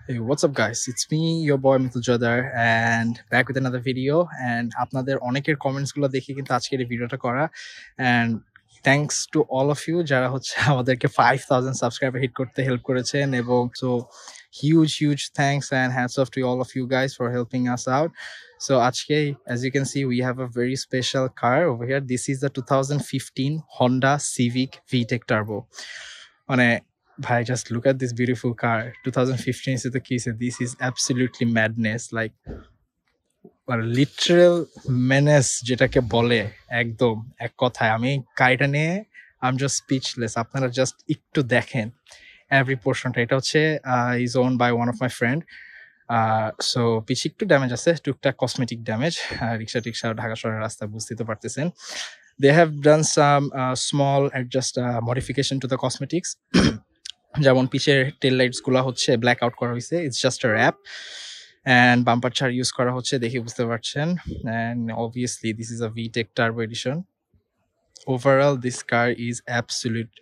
Hey, what's up guys? It's me, your boy Mitul Jadar, and back with another video. And আপনাদের অনেকের comments গুলো দেখে কিন্তু আজকের এই ভিডিওটা করা। And thanks to all of you যারা হচ্ছে আমাদেরকে 5000 সাবস্ক্রাইবার হিট করতে হেল্প করেছেন এবং so huge thanks and hats off to all of you guys for helping us out. So আজকে as you can see we have a very special car over here. This is the 2015 Honda Civic VTEC Turbo. মানে Bhai, just look at this beautiful car. 2015 is the case. This is absolutely madness. Like a literal menace যেটাকে বলে একদম এক কথায় আমি গাড়িটা নিয়ে I'm just speechless. আপনারা just একটু দেখেন every portionটা এটা হচ্ছে is owned by one of my friend. So পিছে একটু ড্যামেজ আছে টুকটাক কসমেটিক ড্যামেজ রিক্সা টিক্সা ঢাকা শহরের রাস্তা বুঝতে তো পারতেছেন they have done some small adjust modification to the cosmetics যেমন পিছের টেল লাইটস গুলো হচ্ছে ব্ল্যাক আউট করা হয়েছে it's just a wrap and bumper ছাড় ইউজ করা হচ্ছে দেখে বুঝতে পারছেন and obviously this is a VTEC turbo edition. Overall this car is absolute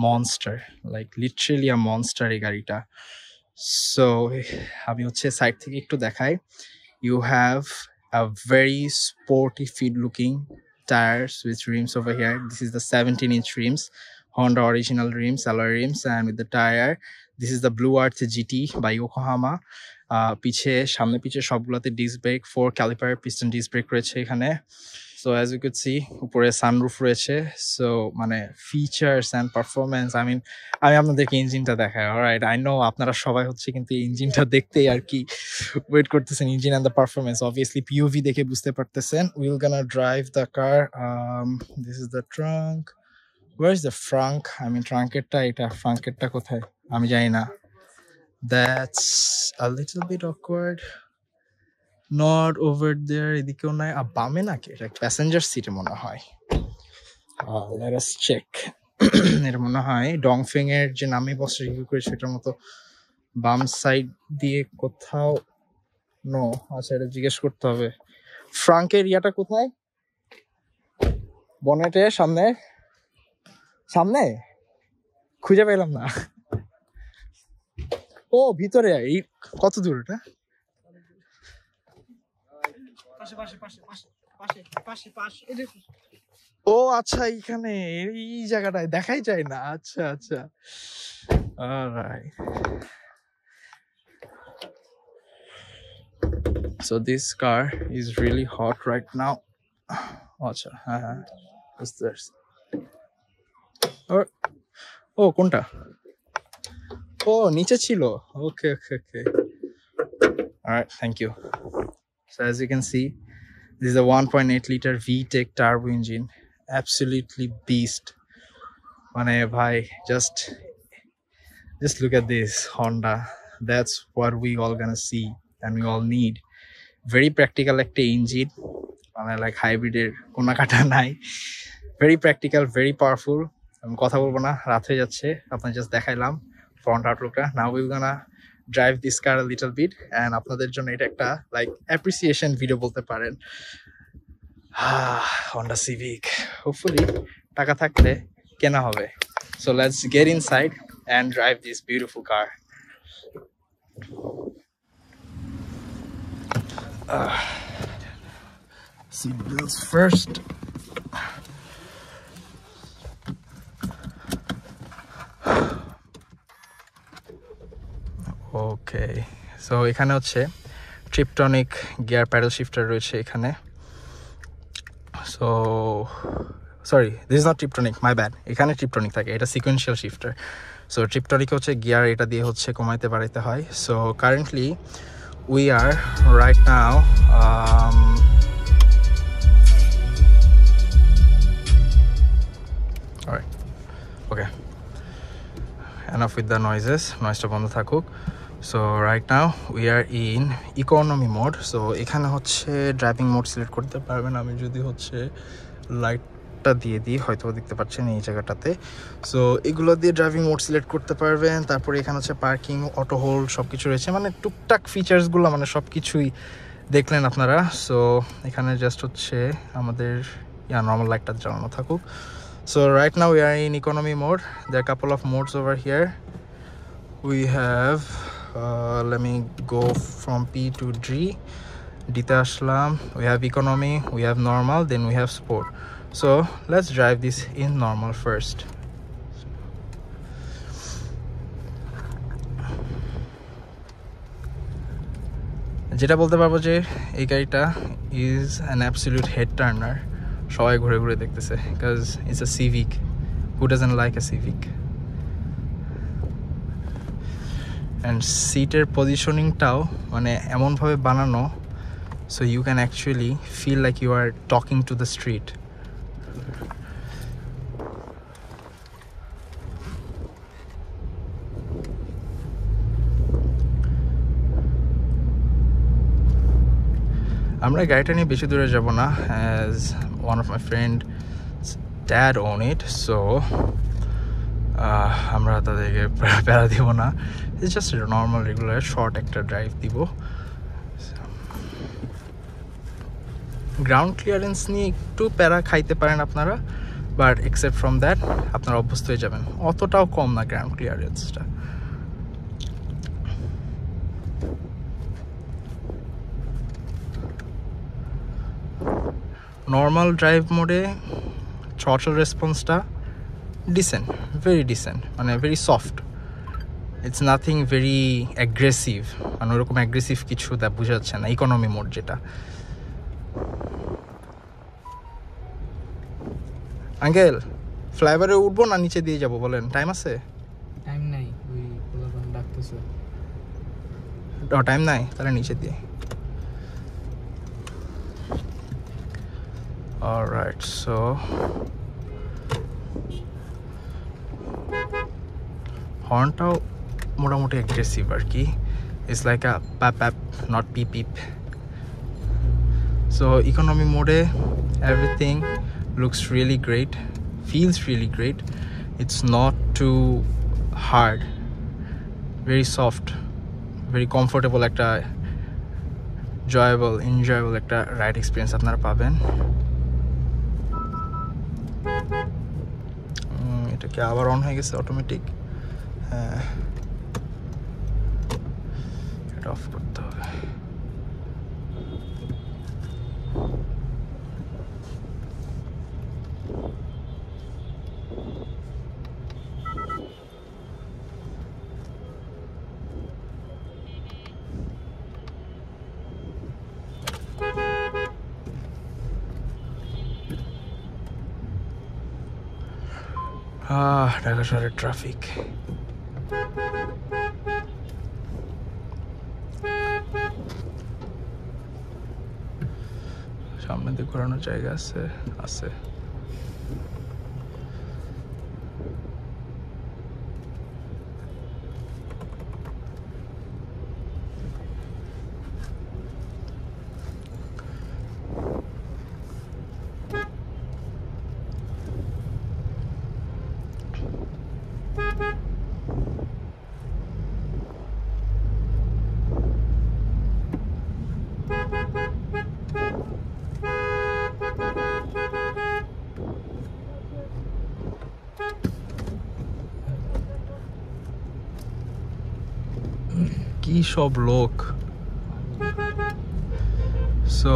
monster, like literally a monster এই গাড়িটা so আমি হচ্ছে সাইড থেকে একটু দেখাই you have a very sporty feed looking tires with rims over here. This is the 17-inch rims, Honda original rims, alloy rims, and with the tire this is the Blue Earth GT by Yokohama. পিছে সামনে পিছে সবগুলোতে disc brake 4 caliper piston disc brake রয়েছে এখানে so as you could see উপরে sunroof রয়েছে so মানে features and performance আমি আপনাদেরকে ইঞ্জিনটা দেখাই অলরাইট আই নো আপনারা সবাই হচ্ছে কিন্তু ইঞ্জিনটা দেখতেই আর কি ওয়েট করতেছেন engine and the performance obviously POV দেখে বুঝতে পারতেছেন we'll gonna drive the car. This is the trunk. Where is the frunk? I mean trunket-টা এটা frunket-টা কোথায় আমি জানি না that's a little bit awkward. Not over there এদিকেও নাই বামে নাকি এটা প্যাসেঞ্জার সিটে মনে হয় let us check এর মনে হয় ডংফেং এর যে নামে বস রিভিউ করেছে সেটার মতো বাম সাইড দিয়ে কোথাও নো আচ্ছা এটা জিজ্ঞেস করতে হবে ফ্রাঙ্কের ইয়াটা কোথায় বনেটের সামনে খুঁজে পেলাম না ও ভিতরে এই কত দূর এটা ও আচ্ছা এইখানে এই জায়গাটায় দেখাই যায় না আচ্ছা আচ্ছা alright so this car is really hot right now আচ্ছা হ্যাঁ what's this ও কোনটা ও নিচে ছিল ওকে alright thank you. So as you can see, this is a 1.8 liter VTEC turbo engine. Absolutely beast. Mane bhai, just look at this Honda. That's what we all gonna see and we all need. Very practical ekta engine. Mane like hybrid er kona kata nai. Very practical, very powerful. আমি কথা বলবো না রাত হয়ে যাচ্ছে আপনাদের just দেখাইলাম front আউটলুকটা now we're gonna drive this car a little bit and আপনাদের জন্য এটা একটা like appreciation video বলতে পারেন Honda Civic hopefully টাকা থাকলে কেনা হবে so let's get inside and drive this beautiful car. Seat belts first. Okay so এখানে হচ্ছে ট্রিপটনিক গিয়ার প্যাডেল শিফটার রয়েছে এখানে so sorry this is not Tiptronic my bad এখানে ট্রিপটনিক থাকে এটা সিকোয়েন্সিয়াল শিফটার সো ট্রিপটনিক হচ্ছে gear এটা দিয়ে হচ্ছে কমাইতে বাড়াইতে হয় so currently we are right now alright okay enough with the noises noise বন্ধ থাকুক so right now we are in economy mode so এখানে হচ্ছে ড্রাইভিং মোড সিলেক্ট করতে পারবেন আমি যদি হচ্ছে লাইটটা দিয়ে দিই হয়তো দেখতে পাচ্ছেন এই জায়গাটাতে সো এগুলো দিয়ে ড্রাইভিং মোড সিলেক্ট করতে পারবেন তারপরে এখানে হচ্ছে পার্কিং অটো হোল্ড সবকিছু রয়েছে মানে টুকটাক ফিচার্সগুলো মানে সবকিছুই দেখলেন আপনারা সো এখানে জাস্ট হচ্ছে আমাদের নর্মাল লাইটটা জ্বালানো থাকুক so right now we are in economy mode. There are a couple of modes over here. We have Let me go from P to D. Dite ashlam. We have economy, we have normal, then we have sport. So let's drive this in normal first. যেটা বলতে পারবো যে এই গাড়িটা is an absolute head turner, সবাই ঘুরে ঘুরে দেখতেছে, because it's a Civic, who doesn't like a Civic. And সিটের পজিশনিংটাও মানে এমনভাবে বানানো so you can actually feel like you are talking to the street. আমরা গাড়িটা নিয়ে বেশি দূরে যাব না, as one of my friend dad own it, so আমরা তাদেরকে প্যারা দিব না, it's just normal regular short একটা ড্রাইভ দিব। গ্রাউন্ড ক্লিয়ারেন্স নিয়ে একটু প্যারা খাইতে পারেন আপনারা, বাট এক্সেপ্ট ফ্রম দ্যাট আপনারা অভ্যস্ত হয়ে যাবেন, অতটাও কম না গ্রাউন্ড ক্লিয়ারেন্সটা। নর্মাল ড্রাইভ মোডে থ্রটল রেসপন্সটা ডিসেন্ট, ভেরি ডিসেন্ট, মানে very soft, it's nothing very aggressive, মানে ওরকম অ্যাগ্রেসিভ কিছু তা বোঝা যাচ্ছে না। ইকোনমি মোড যেটা। আঙ্কেল ফ্লাইওভারে উঠবো না নিচে দিয়ে যাব বলেন, টাইম আছে? টাইম নাই, ওই পোলাপান ডাকতেছে। টাইম নাই, তাহলে নিচে দিয়ে। অলরাইট, সো হর্নটাও মোটামুটি অ্যাগ্রেসিভ আর কি, it's like a pap pap, not pip pip. So economy মোডে everything looks really great, feels really great, it's not too hard, very soft, very comfortable, একটা enjoyable একটা রাইড এক্সপিরিয়েন্স আপনারা পাবেন। এটা কি আবার অন হয়ে গেছে অটোমেটিক? হ্যাঁ, এটা অফ করতে হবে। ঢাকা শহরের ট্রাফিক। সামনে দিয়ে ঘোরানোর জায়গা আছে। কি সব লোক। সো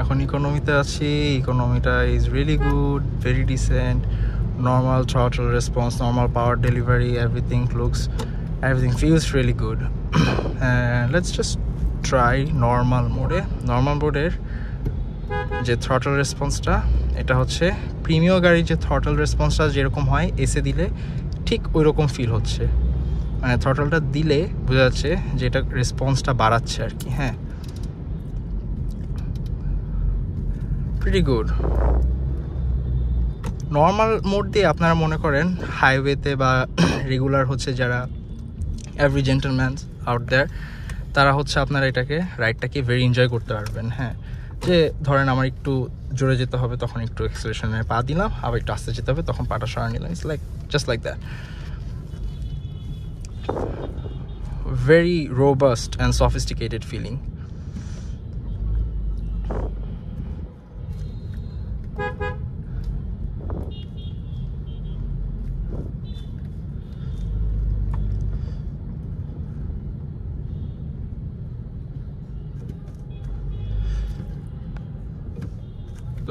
এখন ইকোনমিতে আছি, ইকোনমিটা is really good, very decent, normal throttle response, normal power delivery, everything feels really good. And let's just try normal মোডের যে থ্রটল রেসপন্সটা, এটা হচ্ছে প্রিমিয়াম গাড়ির যে থ্রটল রেসপন্সটা যেরকম হয় এসে দিলে ঠিক ওই রকম ফিল হচ্ছে, মানে থ্রটলটা দিলে বোঝা যাচ্ছে যে এটা রেসপন্সটা বাড়াচ্ছে আর কি। হ্যাঁ, প্রিটি গুড। নর্মাল মোড দিয়ে আপনারা মনে করেন হাইওয়েতে বা রেগুলার হচ্ছে যারা এভরি জেন্টলম্যান আউট দেয়ার, তারা হচ্ছে আপনারা এটাকে রাইডটাকে ভেরি এনজয় করতে পারবেন। হ্যাঁ, যে ধরেন আমার একটু জোরে যেতে হবে তখন একটু এক্সেলারেশনে পা দিলাম, আবার একটু আস্তে যেতে হবে তখন পাটা সরা নিলাম, it's like just like that. Very robust and sophisticated feeling.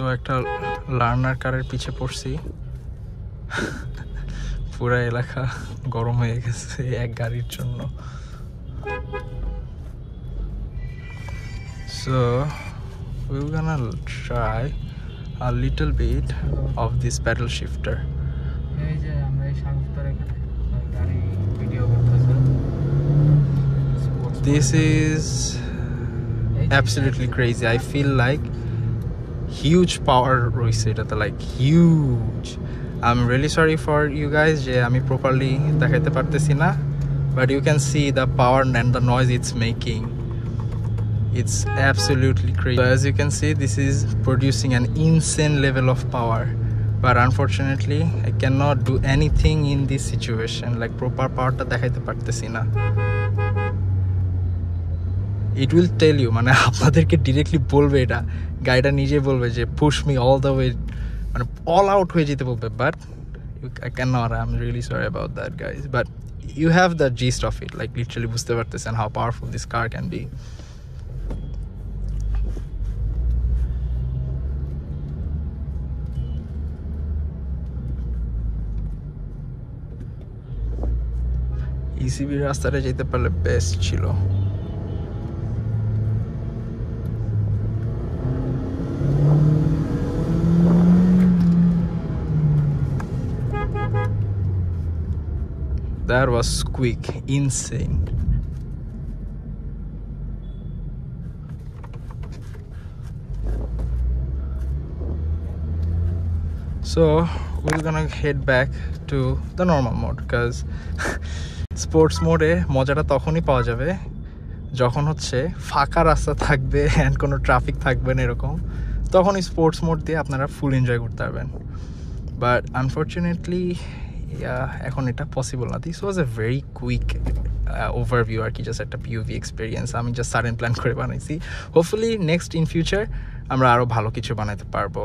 তো একটা লার্নার কারের পিছে পড়ছি পুরা এলাকা গরম হয়ে গেছে এক গাড়ির জন্য so we're gonna try a little bit of this pedal shifter এই যে আমরা এই সাগরতর এখানে গাড়ি ভিডিও করতেছে this is absolutely crazy I feel like huge power রয়েছে এটাতে like huge I'm really sorry for you guys যে আমি properly দেখাইতে পারতেছি না but you can see the power and the noise it's making it's absolutely crazy so as you can see this is producing an insane level of power but unfortunately I cannot do anything in this situation like proper power ta dekhaite partechi na it will tell you মানে আপনাদেরকে directly বলবে এটা গাইডটা নিজে বলবে যে push me all the way মানে all out হয়ে যেতে বলবে but I cannot I'm really sorry about that guys but you have the gist of it like literally বুঝতে পারতেছেন how powerful this car can be ECB রাস্তাটা যেতে পারলে best ছিল That was quick, insane. So we're gonna head back to the normal mode because sports mode এ মজাটা তখনই পাওয়া যাবে যখন হচ্ছে ফাঁকা রাস্তা থাকবে and কোনো ট্রাফিক থাকবে না এরকম তখনই স্পোর্টস মোড দিয়ে আপনারা ফুল এনজয় করতে পারবেন বাট আনফরচুনেটলি এখন এটা পসিবল না this was a very quick overview আর কি জাস্ট একটা পিওভি এক্সপিরিয়েন্স আমি জাস্ট সাডেন প্ল্যান করে বানাইছি হোপফুলি নেক্সট ইন ফিউচার আমরা আরও ভালো কিছু বানাতে পারবো